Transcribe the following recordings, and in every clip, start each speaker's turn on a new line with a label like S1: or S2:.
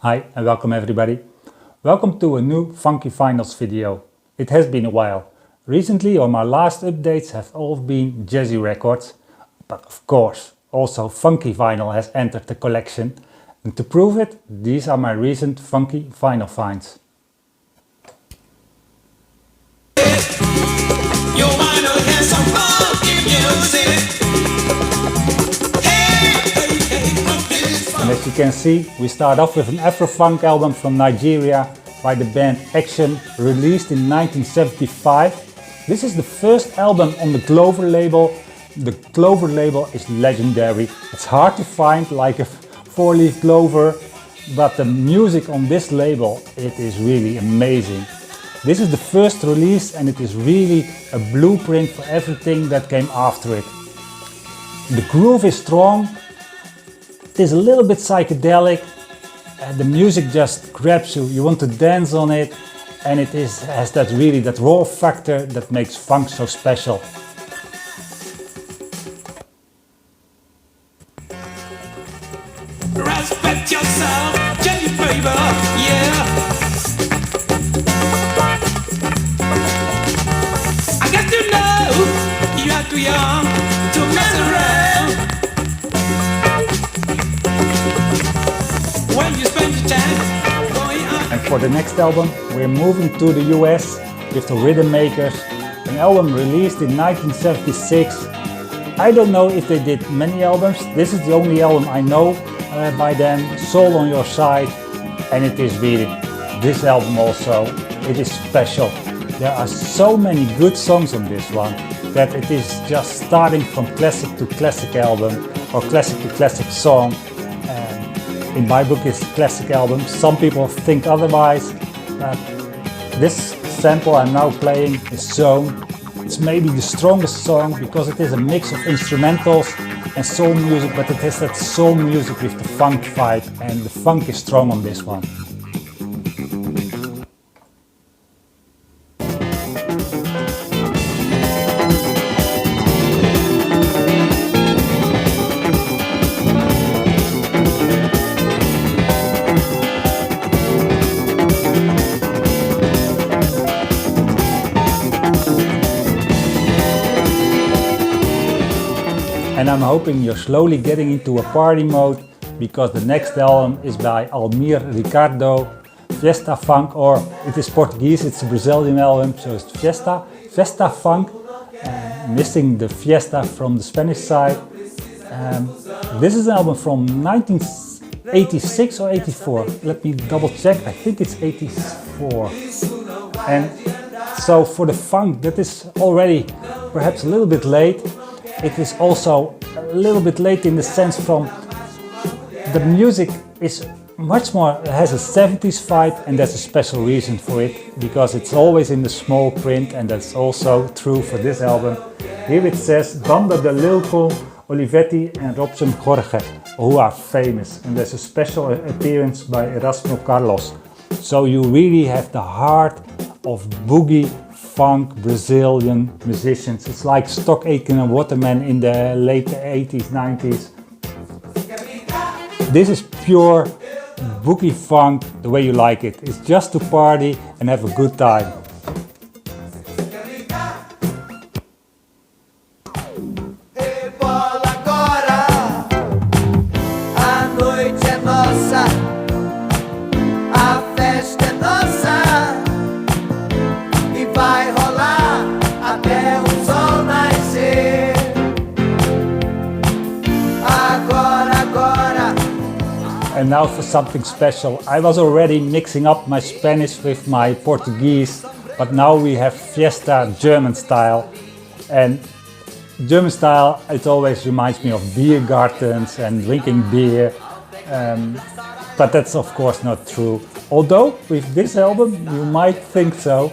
S1: Hi and welcome everybody. Welcome to a new Funky Vinyls video. It has been a while. Recently on my last updates have all been jazzy records, but of course also funky vinyl has entered the collection. And to prove it, these are my recent funky vinyl finds. And as you can see, we start off with an Afro-funk album from Nigeria by the band Aktion, released in 1975. This is the first album on the Clover label. The Clover label is legendary. It's hard to find, like a four-leaf clover, but the music on this label, it is really amazing. This is the first release and it is really a blueprint for everything that came after it. The groove is strong. It is a little bit psychedelic, the music just grabs you, you want to dance on it, and it has that raw factor that makes funk so special.
S2: Respect yourself, Jenny baby, yeah. I guess you know you are too young to mess around.
S1: And for the next album, we're moving to the US with the Rhythm Makers, an album released in 1976. I don't know if they did many albums. This is the only album I know by them, Soul on Your Side, and it is really, this album also, it is special. There are so many good songs on this one that it is just starting from classic to classic album or classic to classic song. In my book it's classic album. Some people think otherwise. This sample I'm now playing is Zone. It's maybe the strongest song because it is a mix of instrumentals and soul music, but it has that soul music with the funk vibe, and the funk is strong on this one. And I'm hoping you're slowly getting into a party mode, because the next album is by Almir Ricardi, Fiesta Funk, or it is Portuguese, it's a Brazilian album, so it's Fiesta Funk, missing the Fiesta from the Spanish side. This is an album from 1986 or 84, let me double check, I think it's 84. And so for the funk, that is already perhaps a little bit late. It is also a little bit late in the sense from the music is much more, it has a 70s vibe, and there's a special reason for it, because it's always in the small print, and that's also true for this album. Here it says Banda de Lilco, Olivetti and Robson Jorge, who are famous, and there's a special appearance by Erasmo Carlos. So you really have the heart of boogie funk Brazilian musicians. It's like Stock Aitken and Waterman in the late 80s, 90s. This is pure boogie funk the way you like it. It's just to party and have a good time. And now for something special. I was already mixing up my Spanish with my Portuguese, but now we have Fiesta German style. And German style, it always reminds me of beer gardens and drinking beer. But that's of course not true. Although with this album you might think so.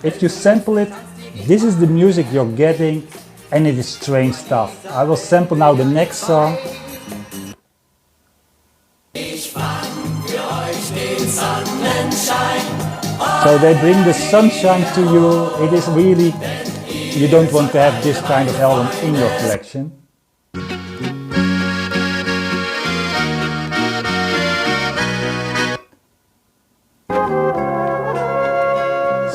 S1: If you sample it, this is the music you're getting, and it is strange stuff. I will sample now the next song. So they bring the sunshine to you. It is really, you don't want to have this kind of album in your collection.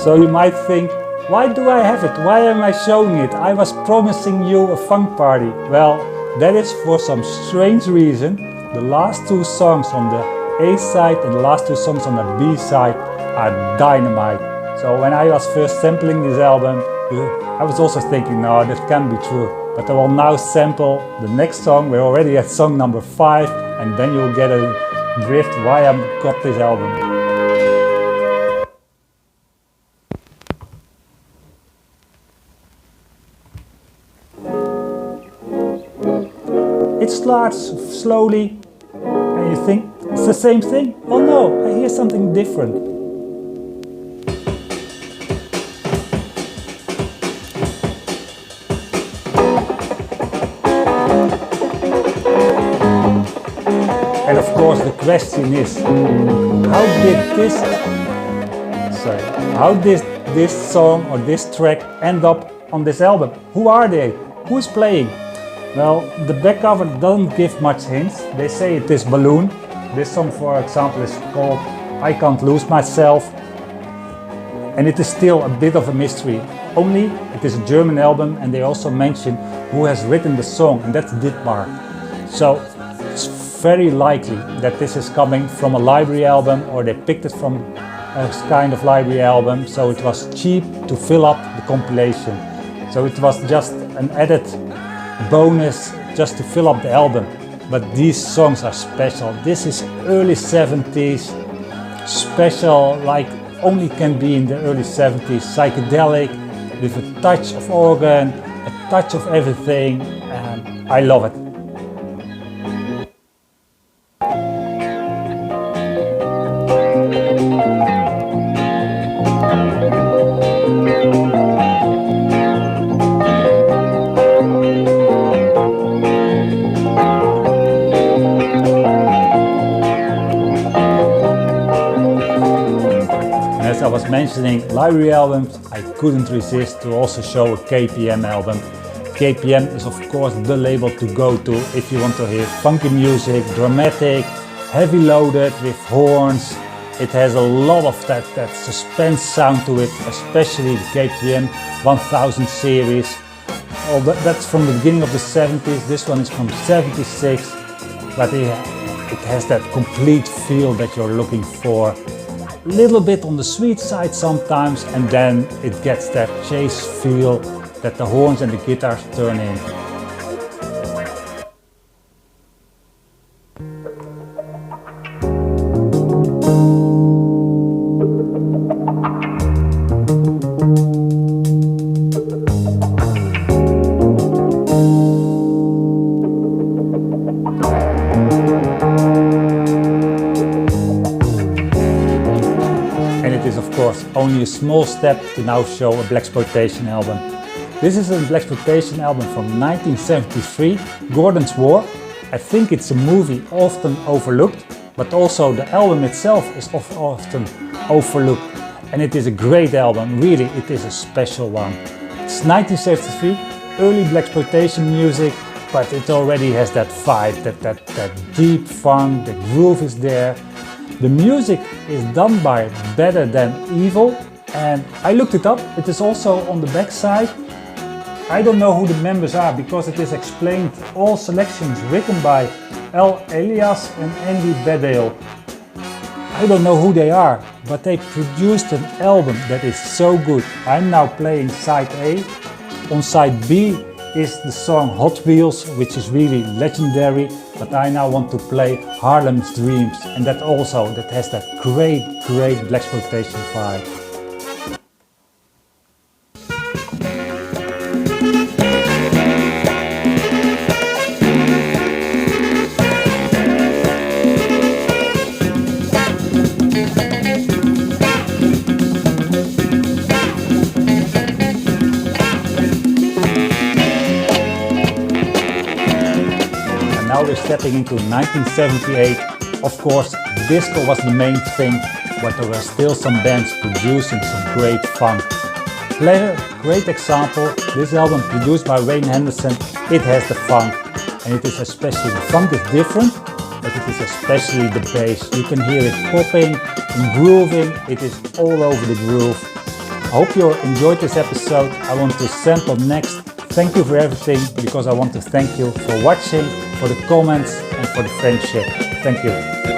S1: So you might think, why do I have it? Why am I showing it? I was promising you a funk party. Well, that is for some strange reason. The last two songs on the A side and the last two songs on the B side are dynamite. So when I was first sampling this album, I was also thinking, no, that can't be true. But I will now sample the next song. We're already at song number 5, and then you'll get a drift why I got this album. It starts slowly, and you think it's the same thing. Oh no, I hear something different. And of course the question is, how did this song or this track end up on this album? Who are they? Who is playing? Well, the back cover doesn't give much hints. They say it is Balloon. This song, for example, is called I Can't Lose Myself. And it is still a bit of a mystery. Only it is a German album, and they also mention who has written the song, and that's Dietmar. So it's very likely that this is coming from a library album, or they picked it from a kind of library album, so it was cheap to fill up the compilation. So it was just an added bonus just to fill up the album. But these songs are special. This is early 70s, special like only can be in the early 70s, psychedelic, with a touch of organ, a touch of everything, and I love it. As I was mentioning library albums, I couldn't resist to also show a KPM album. KPM is of course the label to go to if you want to hear funky music, dramatic, heavy loaded with horns. It has a lot of that suspense sound to it, especially the KPM 1000 series. Oh, that's from the beginning of the 70s, this one is from 76, but it has that complete feel that you're looking for. Little bit on the sweet side sometimes, and then it gets that chase feel that the horns and the guitars turn in. Of course, only a small step to now show a blaxploitation album. This is a blaxploitation album from 1973, Gordon's War. I think it's a movie often overlooked, but also the album itself is often overlooked. And it is a great album, really, it is a special one. It's 1973, early blaxploitation music, but it already has that vibe, that deep funk, the groove is there. The music is done by Better Than Evil, and I looked it up. It is also on the back side. I don't know who the members are because it is explained, all selections written by Al Elias and Andy Bedale. I don't know who they are, but they produced an album that is so good. I'm now playing side A. On side B is the song Hot Wheels, which is really legendary, but I now want to play Harlem's Dreams, and that has that great blaxploitation vibe. Now we're stepping into 1978. Of course, disco was the main thing, but there were still some bands producing some great funk. Great example, this album produced by Wayne Henderson, it has the funk, and it is especially, the funk is different, but it is especially the bass. You can hear it popping and grooving, it is all over the groove. I hope you enjoyed this episode. I want to sample next. Thank you for everything, because I want to thank you for watching, for the comments and for the friendship. Thank you.